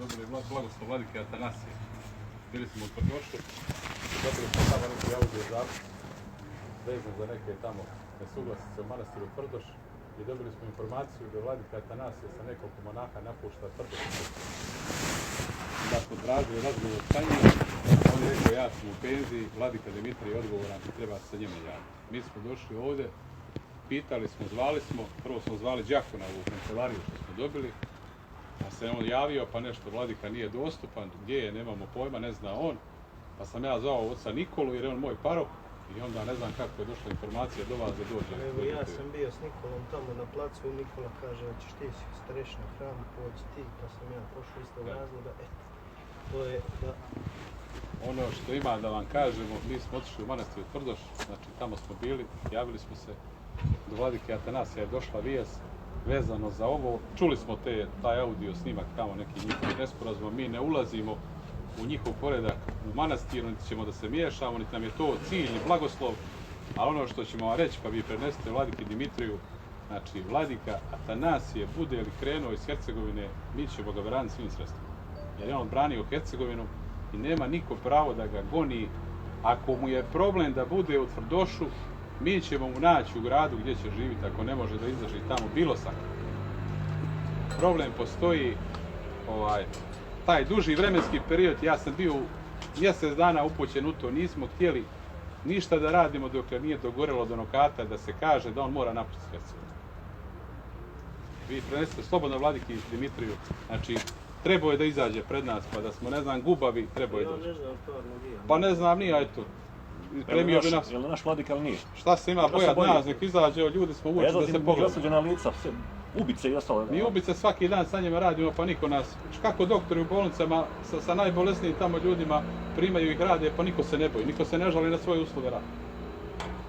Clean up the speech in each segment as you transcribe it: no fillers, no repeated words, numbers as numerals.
dobili blagoslov vladike Atanasije. Bili smo u Tvrdošu, dobili smo tamo neki audio zapis vezan za neke tamo nesuglasice u manastiru Tvrdoš i dobili smo informaciju da vladika Atanasije sa nekoliko monaha napušta Tvrdoš. Da smo tražili razgovor sa njim, on je rekao ja sam u penziji, vladika Dimitrij je odgovoran i treba se njima javiti. Mi smo došli ovdje, pitali smo, zvali smo, prvo smo zvali đakona u kancelariju što smo dobili, pa se on javio, pa nešto vladika nije dostupan, gdje je, nemamo pojma, ne zna on, pa sam ja zvao oca Nikolu jer je on moj parok i onda ne znam kako je došla informacija do vas da dođe. Evo ja sam bio s Nikolom tamo na placu i Nikola kaže hoćeš ti si starešina hrama, pođi ti, pa sam ja pošao iz tog razloga, eto, to je da... Ono što ima da vam kažemo, mi smo otišli u manastir Tvrdoš, znači tamo smo bili, javili smo se do vladike Atanasija, je došla vijest vezano za ovo. Čuli smo taj audio snimak tamo neki njihov nesporazum, mi ne ulazimo u njihov poredak u manastiru, niti ćemo da se miješamo, niti nam je to cilj i blagoslov, a ono što ćemo vam reći, pa vi prenesete vladiki Dimitriju, znači vladika Atanasije bude li krenuo iz Hercegovine, mi ćemo ga braniti svim sredstvima. Jer je on branio Hercegovinu i nema niko pravo da ga goni. Ako mu je problem da bude u Tvrdošu, mi ćemo mu naći u gradu gdje će živjeti ako ne može da izdrži tamo bilo sad. Problem postoji taj duži vremenski period, ja sam bio mjesec dana upućen u to, nismo htjeli ništa da radimo dok nije dogorelo do nokata da se kaže da on mora napustiti Hercegovinu. Vi prenesete slobodno vladiki Dimitriju, znači trebao je da izađe pred nas, pa da smo, ne znam, gubavi, trebao je doći. Ja ne znam stvarno gdje. Pa ne znam, nije, eto. Je li naš vladika ili nije? Šta se ima bojat nas, nek izađe, ljudi smo uvući da se pogledamo. Osuđena lica, ubice i ostalo. Mi ubice svaki dan sa njima radimo, pa niko nas, kako doktori u bolnicama sa najbolesnijim tamo ljudima primaju ih rade, pa niko se ne boji, niko se ne žali na svoje usluge rada.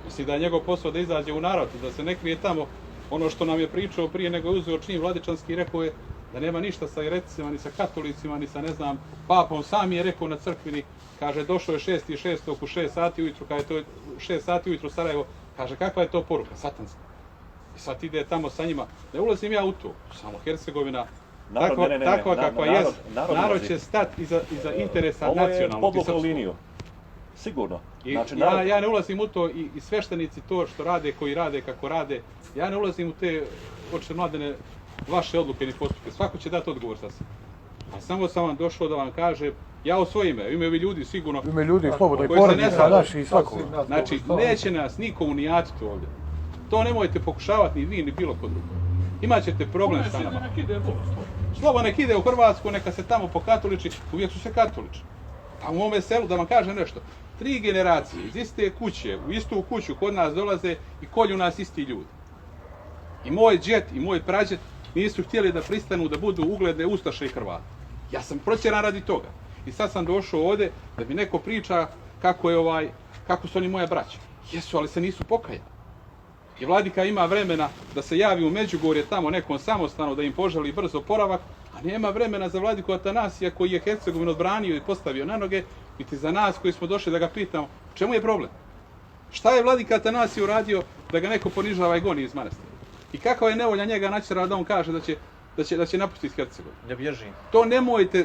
Misli da je njegov posao da izađe u narod, da se ne krije tamo ono što nam je pričao prije nego je uzeo čin vladičanski, rekao je da nema ništa sa jereticima, ni sa katolicima, ni sa, ne znam, papom, sam je rekao na crkvini, kaže, došao je 6.6. u 6 sati ujutru, kada je to 6 sati ujutru Sarajevo, kaže, kakva je to poruka, satanska. I sad ide tamo sa njima, ne ulazim ja u to, samo Hercegovina, takva kakva je, narod će stati iza interesa nacionalnog. Ovo je podvukao liniju, sigurno. Znači, ja ne ulazim u to i sveštenici to što rade, koji rade, kako rade, ja ne ulazim u te, oče Mladene, vaše odluke ni postupke, svako će dati odgovor sasvim. A samo sam vam došao da vam kažem, ja u svoje ime, ime ovi ljudi sigurno... Ime ljudi slobodno i porodica naši i svako. Znači, neće nas niko unijatiti ovdje. To nemojte pokušavati ni vi, ni bilo ko drugo. Imaćete problem sa nama. Slobo nek ide u Hrvatsku, neka se tamo pokatoliči, uvijek su se katoliči. A u mome selu, da vam kažem nešto, 3 generacije iz iste kuće, u istu kuću kod nas dolaze i kolju nas isti ljudi. I moj džet i moj prađet nisu htjeli da pristanu da budu ugledne ustaše i Hrvati. Ja sam protjeran radi toga. I sad sam došao ovdje da mi neko priča kako su oni moja braća. Jesu, ali se nisu pokajali. I vladika ima vremena da se javi u Međugorje tamo nekom samostanu da im poželi brzo oporavak, a nema vremena za vladiku Atanasija koji je Hercegovinu odbranio i postavio na noge, niti za nas koji smo došli da ga pitamo čemu je problem. Šta je vladika Atanasij uradio da ga neko ponižava i goni iz manastira? I kakva je nevolja njega načera da on kaže da će napustiti Hercegovinu? Ne bježi. To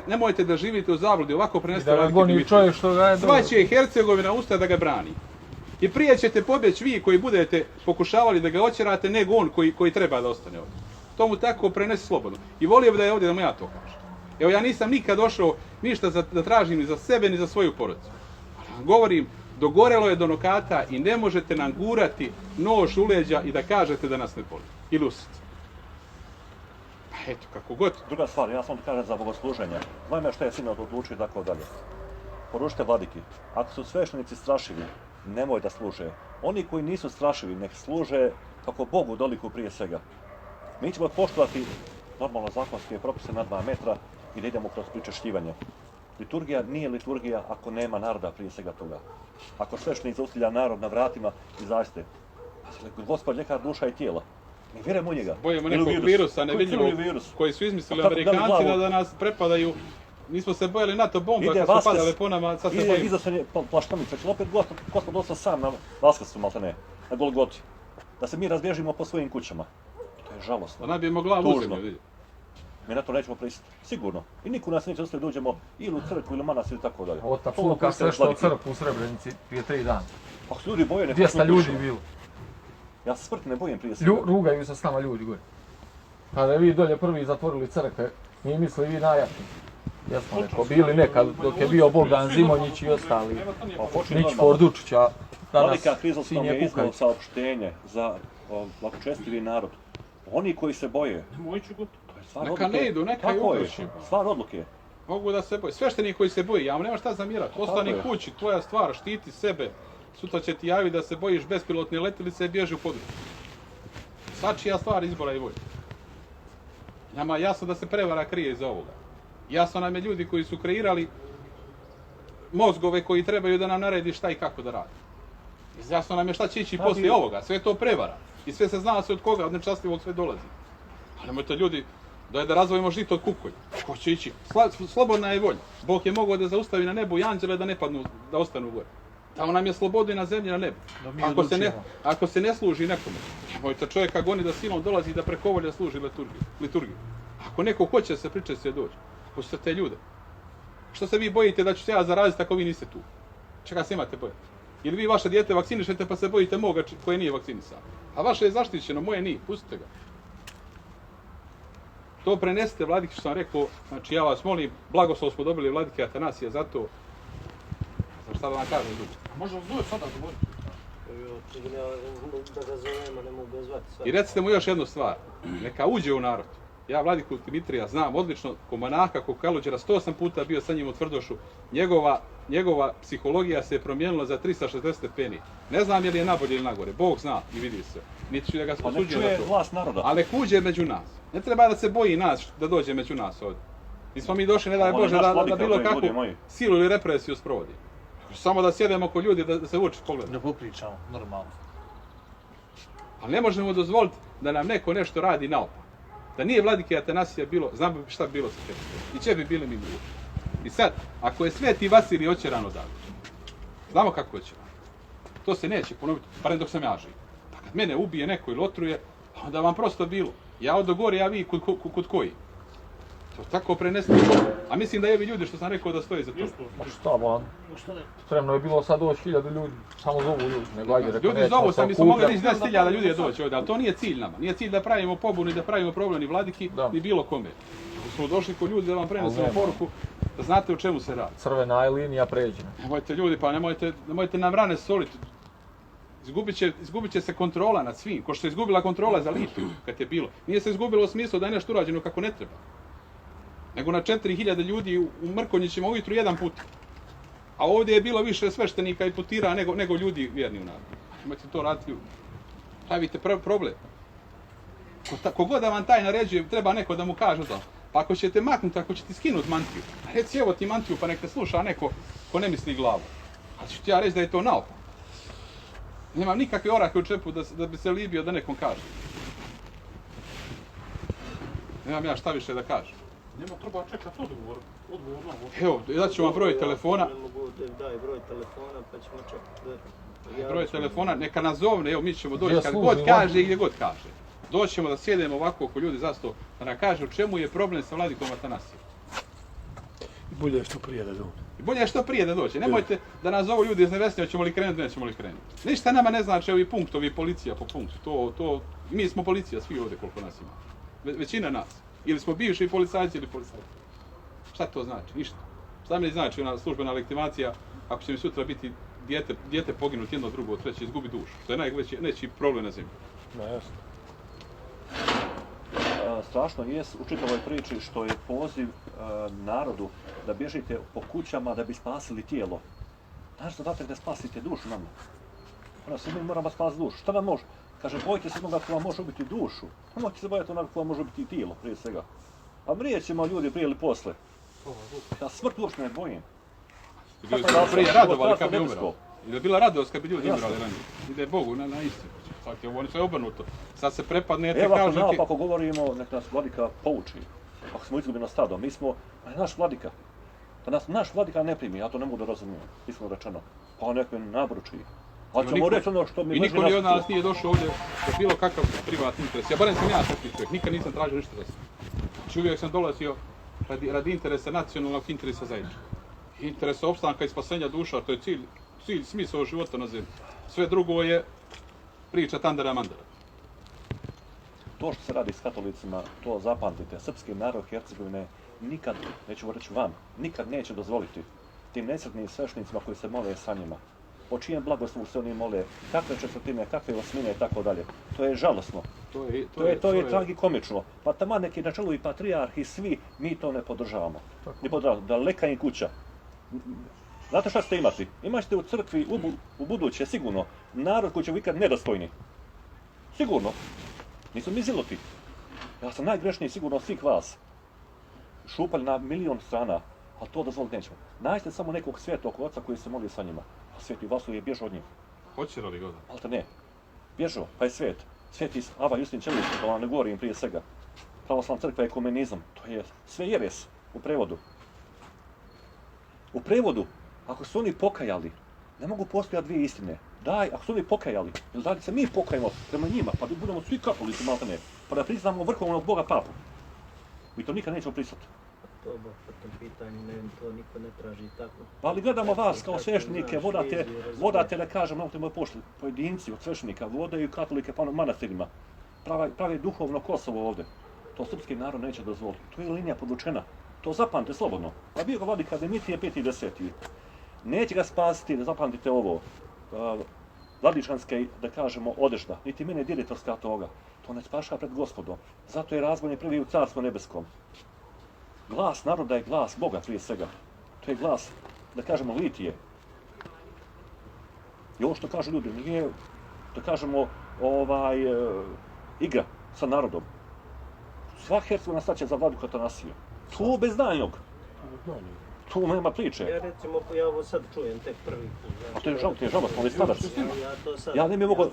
nemojte da živite u zabludi, ovako prenesete vladike Dimitriju. Sva će Hercegovina ustati da ga brani. I prije ćete pobjeći vi koji budete pokušavali da ga oćerate nego on koji treba da ostane ovdje. To mu tako prenesi slobodno. I volio bi da je ovdje da mu ja to kažem. Evo ja nisam nikad došao ništa da tražim ni za sebe ni za svoju porodicu. Ali vam govorim, dogorelo je do nokata i ne možete nam gurati nož u leđa i da kažete da nas ne boli. I lusiti. Pa eto, kako god. Druga stvar, ja sam kažem za bogosluženje. Znam ja što je sinod odlučio i tako dalje. Poručite vladiki, ako su sveštenici strašivi, nemoj da služe. Oni koji nisu strašivi, nek služe kako Bogu doliku prije svega. Mi ćemo poštovati normalno zakonske propise na 2 metra i da idemo kroz pričešćivanje. Liturgija nije liturgija ako nema naroda prije svega toga. Ako sveštenik zaustavlja narod na vratima, izađite. Gospod ljekar duša i tijela. Ne vjerujemo u njega. Bojimo nekog virusa nevidljivog koji su izmislili Amerikanci da nas prepadaju. Nismo se bojali NATO bomba kad su padale po nama, sad se bojimo. Ide izaslanje plaštomica, će opet Gospod ostao sam na Vaskrsu, maltene, na Golgoti. Da se mi razbježimo po svojim kućama. To je žalostno. Ona bi mogla u zemlju vidjeti. Mi na to nećemo pristati, sigurno. I niko nas neće ostaviti da uđemo ili u crkvu ili u manastir i tako dalje. Ota Fuka sve što u crkvu u Srebrenici prije 3 dana. Ako se ljudi boje, neko 200 ljudi bilo. Ja se smrt ne bojim prije svega. Rugaju se s nama ljudi gore. Kada je vi dolje prvi zatvorili crkve, mi misli vi najjači. Jesmo neko, bili nekad dok je bio Bogdan Zimonjić i ostali. Nić Fordučića, danas Velika kriznost nam Sinje je iznao Kukać. saopštenje za blagočestivi narod. Oni koji se boje, stvar Neka ne idu, neka i tako je, uključi. stvar odluke. Mogu da se boje. Sveštenik koji se boji, ja vam nema šta zamjerati. Ostani je. kući, tvoja stvar, štiti sebe. Sutra će ti javiti da se bojiš bespilotne letilice i bježi u područje. Svačija stvar izbora i volje. Nama je jasno da se prevara krije iza ovoga. Jasno nam je ljudi koji su kreirali mozgove koji trebaju da nam naredi šta i kako da radi. Jasno nam je šta će ići poslije ovoga. Sve je to prevara. I sve se zna se od koga, od nečastivog sve dolazi. Ali nemojte ljudi da razvojimo žito od kukolja. Ko će ići? Slobodna je volja. Bog je mogao da zaustavi na nebu i anđele da ne padnu, da ostanu gore. Tamo nam je sloboda i na zemlji na nebu. Ako se ne služi nekome, nemojte čovjeka goni da silom dolazi da preko volja služi liturgiju. Ako neko hoće da se priče, sve dođe. Pustite te ljude. Što se vi bojite da ću se ja zaraziti ako vi niste tu? Čega se imate bojati? Ili vi vaše dijete vakcinišete pa se bojite moga koje nije vakcinisan? A vaše je zaštićeno, moje nije. Pustite ga. To prenesite vladiki što sam rekao. Znači ja vas molim, blagoslov smo dobili vladike Atanasija za to. Za šta da vam kažem ljudi? Možemo zove sada govoriti. Da ga zovem, a ne mogu ga zvati sad. I recite mu još jednu stvar. Neka uđe u narod. Ja vladiku Dimitrija znam odlično, ko monaha, ko kaluđera, 108 puta bio sa njim u Tvrdošu. Njegova psihologija se je promijenila za 360 stepeni. Ne znam je li je nabolje ili nagore, Bog zna i vidi se. Niti ću da ga Pa ne osuđujem za čuje to. glas naroda. Ali nek uđe među nas. Ne treba da se boji nas da dođe među nas ovdje. Nismo mi došli, ne daj On je Bože, naš da vladika, bilo ljudi kakvu moji. silu ili represiju sprovodi. Samo da sjedemo oko ljudi, da se uči pogled. Da popričamo, normalno. Ali ne možemo dozvoliti da nam neko nešto radi naopak. Da nije vladike Atanasija bilo, znam bi šta bi bilo sa tebi. I će bi bili mi ljudi. I sad, ako je Sveti Vasilij oćeran odavde, znamo kako je oćeran. To se neće ponoviti, barem dok sam ja živ. Pa kad mene ubije neko ili otruje, onda vam prosto bilo. Ja odo gore, a vi kod koji. To tako prenesite. A mislim da je ovi ljudi što sam rekao da stoje za to. Ma šta, man? Spremno je bilo sad doći 1000 ljudi, samo zovu ljudi, nego ajde rekao Ljudi zovu sam, mi smo mogli reći 10.000 ljudi je doći ovdje, ali to nije cilj nama. Nije cilj da pravimo pobunu i da pravimo problem ni vladiki, ni bilo kome. Smo došli kod ljudi da vam prenesemo poruku, da znate o čemu se radi. Crvena je linija pređena. Nemojte ljudi, pa nemojte nam rane soliti. Izgubit će se kontrola nad svim, ko što je izgubila kontrola za Litu kad je bilo. Nije se izgubilo u smislu da je nešto urađeno kako ne treba. Nego na 4000 ljudi u Mrkonjićima ujutru jedan put. A ovdje je bilo više sveštenika i putira nego ljudi vjerni u narodu. Nemojte to raditi ljudi. Pravite problem. Kogod da vam taj naređuje, treba neko da mu kaže to. Pa ako ćete maknuti, ako ćete skinuti mantiju, reci evo ti mantiju pa nek te sluša neko ko ne misli glavu. Ali ću ti ja reći da je to naopako. Nemam nikakve orake u čepu da bi se libio da nekom kaže. Nemam ja šta više da kažem. Nema, treba čekati odgovor na ovo. Evo, dat ću vam broj telefona. Ne mogu da daj broj telefona pa ćemo čekati. Broj telefona, neka nazovne, evo mi ćemo doći Ja kad služim, god kaže i gdje god kaže. Doćemo da sjedemo ovako oko ljudi zasto da nam kaže u čemu je problem sa vladikom Atanasijom. Bolje što prije da dođe. I bolje je što prije da dođe. Nemojte da nas zovu ljudi iz nevesne, hoćemo li krenuti, nećemo li krenuti. Ništa nama ne znači ovi punktovi, policija po punktu. Mi smo policija, svi ovdje koliko nas ima. Većina nas. Ili smo bivši policajci ili policajci. Šta to znači? Ništa. Šta mi znači ona službena legitimacija ako će mi sutra biti dijete poginuti jedno, drugo, treće, izgubi dušu. To je najveći problem na zemlji. Jasno. Strašno je u čitavoj priči što je poziv narodu da bježite po kućama da bi spasili tijelo. Znaš zadatak da spasite dušu nama. Ona se mi moramo spasiti dušu. Šta nam može? Kaže, bojite se onoga ko vam može ubiti dušu. Nemojte se bojati onoga ko vam može ubiti i tijelo, prije svega. A mrijet ćemo ljudi prije ili posle. Ja smrt uopšte ne bojim. Ljudi su prije radovali kad bi umirali. I da je bila radost kad bi ljudi umirali ranije. Ide Bogu na istinu. Sad je ovo sve obrnuto. Sad se prepadnete, evo, kažu ako ti... naopako govorimo, nek nas vladika pouči. Ako smo izgubljeno stado, mi smo naš vladika. Da nas naš vladika ne primi, ja to ne mogu da razumijem, iskreno rečeno. Pa nek me nabruči. Ali ćemo reći ono što mi... I niko ni od nas nije došao ovdje za bilo kakav privatni interes. Ja barem sam ja takvi čovjek, nikad nisam tražio ništa za sebe. Znači uvijek sam dolazio radi interesa nacionalnog, interesa zajedničkog. Interesa opstanka i spasenja duša, to je cilj, smisao života na zemlji. Sve drugo je priča tandara mandara. To što se radi s katolicima, to zapamtite, srpski narod Hercegovine nikad, neću reći vam, nikad neće dozvoliti tim nesretnim svešnicima koji se mole sa njima. O čijem blagoslovu se oni mole, kakve četvrtine, kakve osmine i tako dalje. To je žalosno. To je tragikomično. Pa tamo neki na čelu i patrijarh i svi, mi to ne podržavamo. Ne podržavamo. Daleka im kuća. Znate šta ćete imati? Imat ćete u crkvi u buduće, sigurno, narod koji će vikati nedostojni. Sigurno. Nisu mi ziloti. Ja sam najgrešniji sigurno od svih vas. Šupalj na milion strana, ali to dozvoliti nećemo. Nađite samo nekog svetog oca koji se moli sa njima. A Sveti Vasilije je bježao od njih. Hoće li goda? Ali te ne. Bježao, pa je svet. Sveti Ava Justin Čelić, to vam ne govorim prije svega. Pravoslavna crkva je ekumenizam. To je sve jeres u prevodu. U prevodu, ako su oni pokajali, ne mogu postojati dvije istine. Daj, ako su oni pokajali, ili da li se mi pokajemo prema njima, pa da budemo svi katolici maltene, pa da priznamo vrhovnog Boga Papu. Mi to nikad nećemo pristati. To po tom pitanju, to niko ne traži tako. Pa ali gledamo vas kao sveštenike, vodate da kažem, malo te moji pošli, pojedinci od sveštenika, vodaju katolike pa manastirima. Prave duhovno Kosovo ovdje. To srpski narod neće dozvoliti. To je linija podvučena. To zapamtite slobodno. Pa bio ga vladika Dimitrije 5.10. Neće ga spasiti, da zapamtite ovo, vladičanske, da kažemo, odežda, niti mene direktorska toga. To ne spaša pred Gospodom. Zato je razvojni prvi u Carstvu nebeskom. Glas naroda je glas Boga prije svega. To je glas, da kažemo, litije. I ovo što kažu ljudi, nije, da kažemo, igra sa narodom. Sva Hercegovina staće za vladu Atanasija. Tu bez daljnjog. Tu nema priče. Ja recimo, ja ovo sad čujem tek prvi put. A to je žalostno, ali starac. Ja ne bi mogao,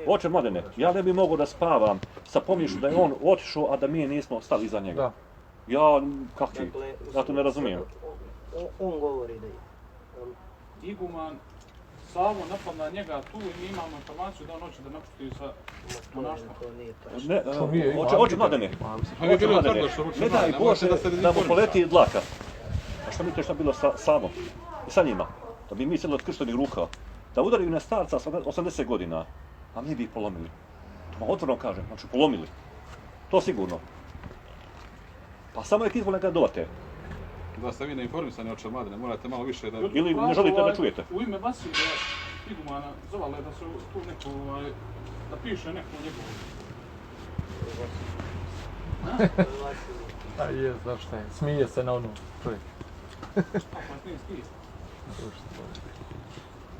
oče Mladene, ja ne bi mogao da spavam sa pomišljom da je on otišao, a da mi nismo stali iza njega. Da. Ja, kakvi? Ja to ne razumijem. On govori da je. Iguman Savo napad na njega tu i mi imamo informaciju da on hoće da napusti sa monaštvom. To nije tačno. Ne, oče Mladene, ne daj Bože da mu poleti dlaka. A što mislite šta bilo sa Savom i sa njima? Da bi mi sjeli od krštenih ruka, da udaraju na starca 80 godina, a mi bi ih polomili. To vam otvoreno kažem, znači polomili. To sigurno. Pa samo nek izvole ga dovate. Da ste vi neinformisani oče Mladene, morate malo više da... Ili ne želite da čujete. U ime Vasilija Igumana zovale da se tu neko, da piše neko njegovo. A je, znaš šta je, smije se na onu čovjek.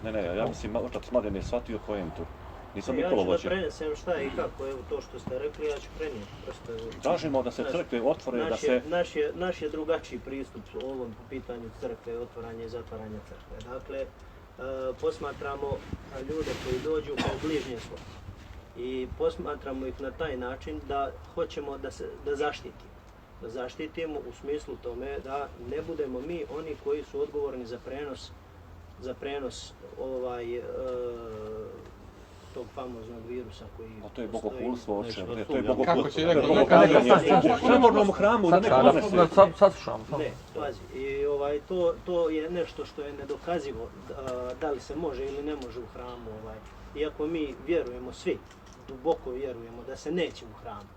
Ne, ja mislim, otac Mladen je shvatio poentu. Nisam Ja Nikola ću da vođa. prenesem šta i kako, evo to što ste rekli, ja ću prenijeti. Tražimo da se crkve otvore, da se... Naš je drugačiji pristup u ovom pitanju crkve, otvaranje i zatvaranje crkve. Dakle, posmatramo ljude koji dođu kao bližnje svoje. I posmatramo ih na taj način da hoćemo da zaštitimo. Da zaštitimo u smislu tome da ne budemo mi oni koji su odgovorni za prenos tog famoznog virusa koji A to je postoji. bogohulstvo, oče, to je Kako bogohulstvo. će neko U samornom hramu da neko donese. Saslušamo. Ne, pazi, i to je nešto što je nedokazivo, da li se može ili ne može u hramu. Iako mi vjerujemo svi, duboko vjerujemo da se neće u hramu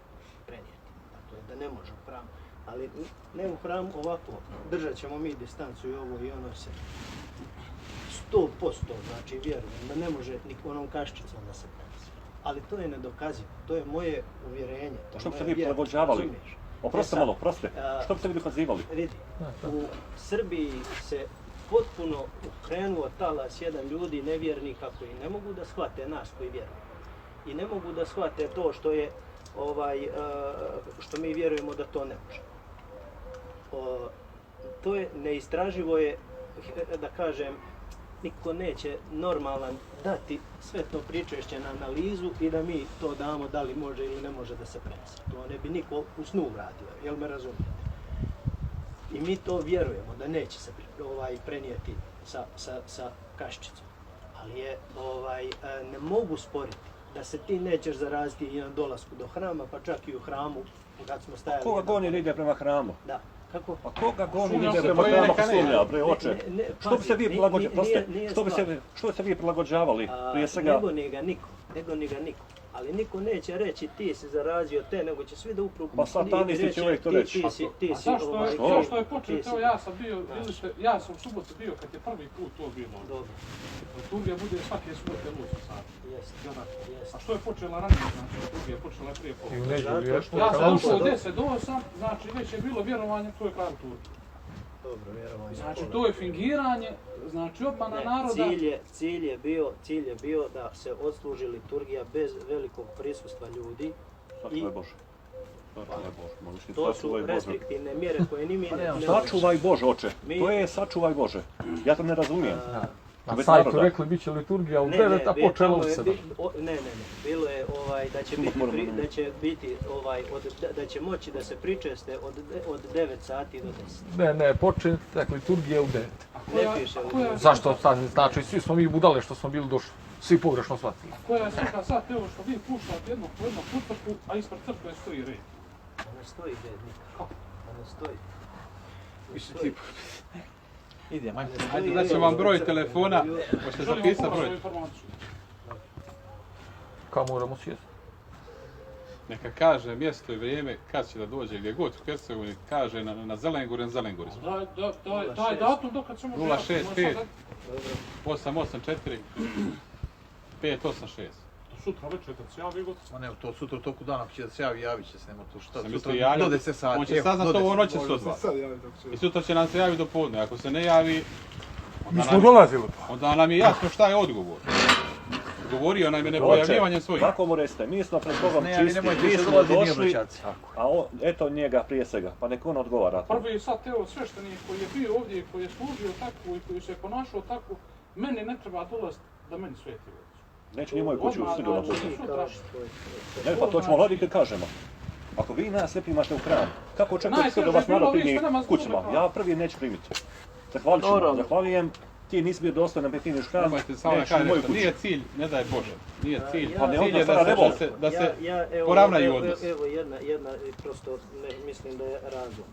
prenijeti, dakle da ne može u hramu. Ali ne u hramu ovako, držat ćemo mi distancu i ovo i ono se 100%, znači vjerujem da ne može ni onom kaščicom da se prenosi. Ali to je nedokazivo, to je moje uvjerenje. Što bi se vi prilagođavali? Oprostite malo, oprostite. Što bi se vi dokazivali? Vidi, u Srbiji se potpuno ukrenuo talas jedan ljudi nevjernika koji ne mogu da shvate nas koji vjeruju. I ne mogu da shvate to što je što mi vjerujemo da to ne može. To je neistraživo je, da kažem, niko neće normalan dati sve to pričešće na analizu i da mi to damo da li može ili ne može da se prenese. To ne bi niko u snu uradio, jel me razumijete? I mi to vjerujemo da neće se prenijeti sa kaščicom. Ali ne mogu sporiti da se ti nećeš zaraziti i na dolasku do hrama, pa čak i u hramu kad smo stajali... Koga goni da ide prema hramu? Da. Kako? Pa koga goni Sumnja da ide se prema koji hramu neka ako ne. sumnja, bre, oče? Što bi se vi nije prilagođavali prije svega? Nego ni ga niko. Ali niko neće reći ti si zarazio te, nego će svi da upru... Pa satanisti će uvijek to reći. Ti A si zašto je počeo, ja sam bio, ja sam u subotu bio kad je prvi put to bilo. Dobro. Liturgija bude svake subote u 8 sati. Jeste. A što je počela ranije, znači liturgija je počela prije I u pola. nedjelju je Ja sam ušao od Dobro. 10 do 8, znači već je bilo vjerovanje, to je kraj liturgije. Dobro, vjerovanje. Znači to je fingiranje, znači obmana naroda. Cilj je bio da se odsluži liturgija bez velikog prisustva ljudi. Sačuvaj Bože. Sačuvaj Bože. To su restriktivne mjere koje ni mi ne... Sačuvaj Bože, oče. To je sačuvaj Bože. Ja to ne razumijem. Na Bez sajtu naroda. rekli bit će liturgija u 9, a počelo u 7. Ne. Bilo je da će moći da se pričeste od 9 sati do 10. Ne, početak liturgije u 9. Ne piše liturgija. Zašto? Znači, svi smo mi budale što smo bili došli. Svi pogrešno shvatili. Koja je svaka sat, evo što vi puštate jednog po jednog u crkvu, a ispred crkve stoji red. Ne stoji red nikako. Ne stoji. Više ti... Idem, ajde. Ajde, da ću vam broj telefona, možete Želimo zapisati povratnu broj. informaciju. Kao moramo sjesti. Neka kaže mjesto i vrijeme kad će da dođe gdje god u Hercegovini, kaže na Zelengoren. Daj datum dokad ćemo... 065 884 586. Sutra večer kad se javi god. Ma ne, to sutra u toku dana ako će da se javi, javit će se, nema to šta. Sam Sutra mislio javlja, do 10 sati. on će saznat ovo noći Može sutra. se sad javiti ako će. I sutra će nam se javi do podne, ako se ne javi, Mi smo dolazili. onda nam je jasno šta je odgovor. Govorio nam je nepojavljivanje svojih. Tako mu recite, mi smo pred Bogom Ne, ali čisti, nemojte mi više smo dolaziti ni došli, obraćati se. a eto njega prije svega, pa nek on odgovara. Prvi sad evo sveštenik koji je bio ovdje, koji je služio tako i koji se ponašao tako, meni ne treba dolaziti da meni sveti vodič. Neće ni moju kuću sigurno Odmah, pustiti. Sutra. Ne, pa to ćemo vladike kažemo. Ako vi nas ne primate u hram, kako očekujete da vas narod primi kućama? Ja prvi neću primiti. Zahvaljujem, ti nisi bio dostojan da me primiš u hram, Nemojte samo da neću ni moju kažete, kuću. nije cilj, ne daj Bože, nije cilj. Pa ne, Cilj je onda da se Evo, poravnaju odnos. Evo jedna prosto mislim da je razum.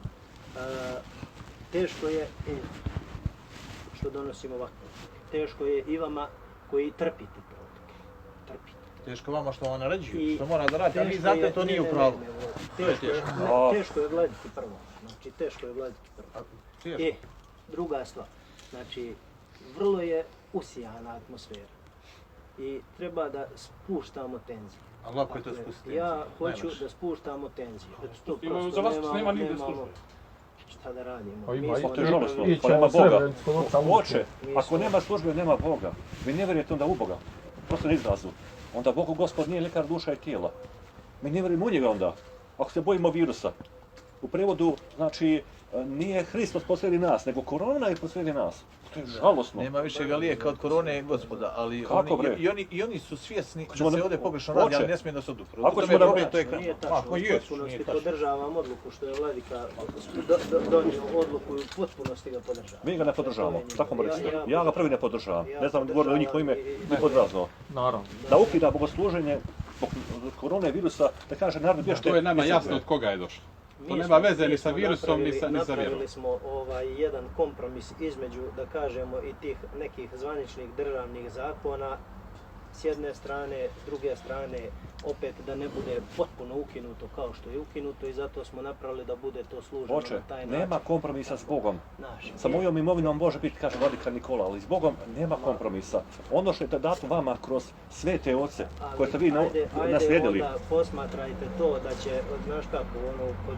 Teško je što donosimo ovako. Teško je i vama koji trpite te odluke. Trpite. Teško vama što vam naređuju, I što mora da radi, a vi teško znate je- to nije ne, u pravu. Teško je vladiti prvo. Znači, teško je vladiti prvo. Druga stvar. Znači, vrlo je usijana atmosfera. I treba da spuštamo tenziju. A lako je to Dakle, spustiti. Ja hoću Nemaš. da spuštamo tenziju. Imaju za vas nema nigde službe. Šta da radimo? Pa ima, Mi smo- To je žalostno, Ići pa nema ćemo Boga. Srebrenicu, oca Vuče. Oče, ako nema službe, nema Boga. Vi ne vjerujete onda u Boga. Prosto ne izrazu. Onda Bogu Gospod nije lekar duša i tijela. Mi ne vjerujemo u njega onda. Ako se bojimo virusa. U prevodu, znači, nije Hristos posredi nas, nego korona je posredi nas. To je žalosno. Nema više ga lijeka od korone, gospoda, ali Kako, bre? oni su svjesni ćemo da se da- ovdje pogrešno radi, ali Oče, ne smije da se odupru. ako To ćemo je da- problem, to je Nije kraj. tačno, Ako u je, potpunosti nije tačno. podržavam odluku što je Vladika donio odluku i u potpunosti ga podržavam. Mi ga ne podržavamo, tako mu recite. Ja ga prvi ne podržavam. Ja Ne znam, govorim o njihovo ime, ni podrazno. Naravno. Da ukida bogosluženje zbog korone virusa, da kaže narod bješte. To je nama jasno od koga je došlo. To nema veze ni sa virusom, ni sa vjerom. Napravili smo jedan kompromis između, da kažemo, i tih nekih zvaničnih državnih zakona, s jedne strane, s druge strane, opet da ne bude potpuno ukinuto kao što je ukinuto i zato smo napravili da bude to služeno Oče, na taj način. nema kompromisa s Bogom. Naš. Sa mojom imovinom može biti, kaže vladika Nikola, ali s Bogom nema kompromisa. Ono što je dato vama kroz sve te oce koje ste vi naslijedili. Onda posmatrajte to da će, znaš kako, ono, kod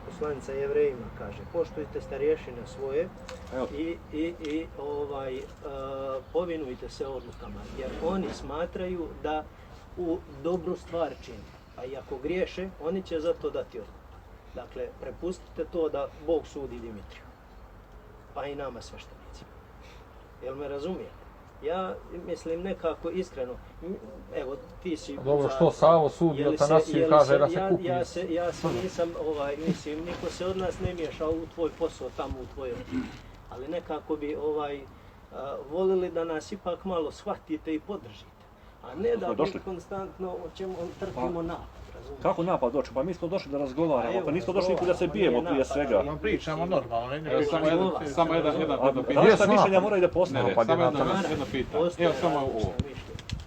poslanica Jevrejima kaže, poštujte starješine svoje Evo. i povinujte se odlukama, jer oni smatraju da u dobru stvar čini, a i ako griješe, oni će za to dati odluku. Dakle, prepustite to da Bog sudi Dimitriju, pa i nama sveštenicima. Jel me razumijete? Ja mislim nekako iskreno, evo ti si... Dobro, što Savo sudi, Atanasije kaže da se kupi. Ja se nisam, mislim, niko se od nas ne miješa u tvoj posao tamo u tvojoj. Ali nekako bi volili da nas ipak malo shvatite i podržite. A ne da mi konstantno trpimo napad. Kako napad doći? Pa mi smo došli da razgovaramo, pa nismo došli da se bijemo prije svega. Ma pričamo normalno, ne Evo, pričamo samo jedno A pitanje. naša Jesmo. mišljenja moraju da Ne, postane. ne, Pa samo jedno jedno pitanje. Evo samo ovo.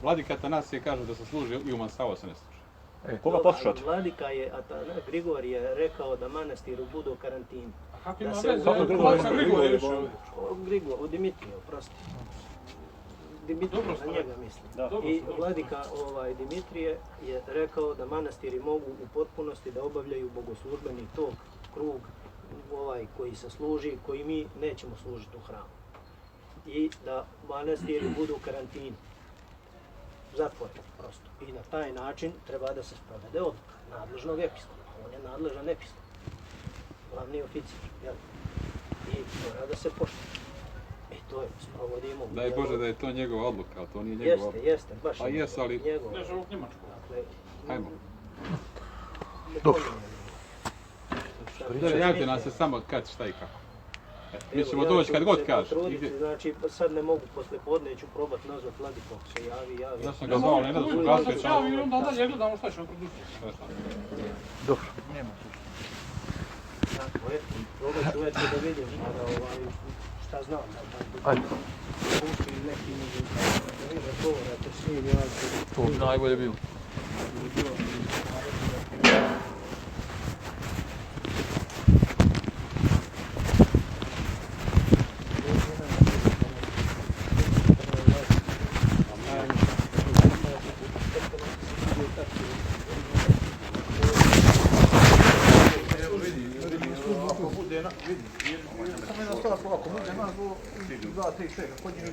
Vladika Atanasije kaže da se služi i u Mansavo se ne služi. Koga poslušati? Vladika je, Grigor je rekao da manastiru budu u karantini. Kako Da ima se veze? Kako Kako Grigor je više ovdje? Grigor, Dimitrije, oprosti. Dimitrije, Dobro na ste njega rekli. mislim. Da. I vladika Dimitrije je rekao da manastiri mogu u potpunosti da obavljaju bogoslužbeni tog krug koji se služi, koji mi nećemo služiti u hramu. I da manastiri budu u karantini. Zatvoreni prosto. I na taj način treba da se sprovede odluka nadležnog episkopa. On je nadležan episkop. Glavni oficir. Jel? I mora da se poštuje. I to je, sprovodimo. Daj Bože da je to njegova odluka, ali to nije njegova odluka. Jeste, baš Pa je jesu, ali- njegova. Nešto ovog Njemačkog. Dakle, Ajmo. Dobro. Javite nas se samo kad, šta i kako. Mi Evo, ćemo ja doći ću kad god se kažeš. potruditi, Ide. znači, sad ne mogu posle podne, ću probat nazvat Vladiko, ako se javi. Ja sam ga zvao, ne da su glasuje Ja i onda dalje gledamo šta ćemo produžiti. Dobro. Tako, eto, probat ću eto da vidim šta znam. Ajde. Pusti neki da razgovarate s njim, ja ću... To bi najbolje bilo. ako bude, vidi. Samo jedna stvar, ako bude nas, 2, 3 čega, kod njih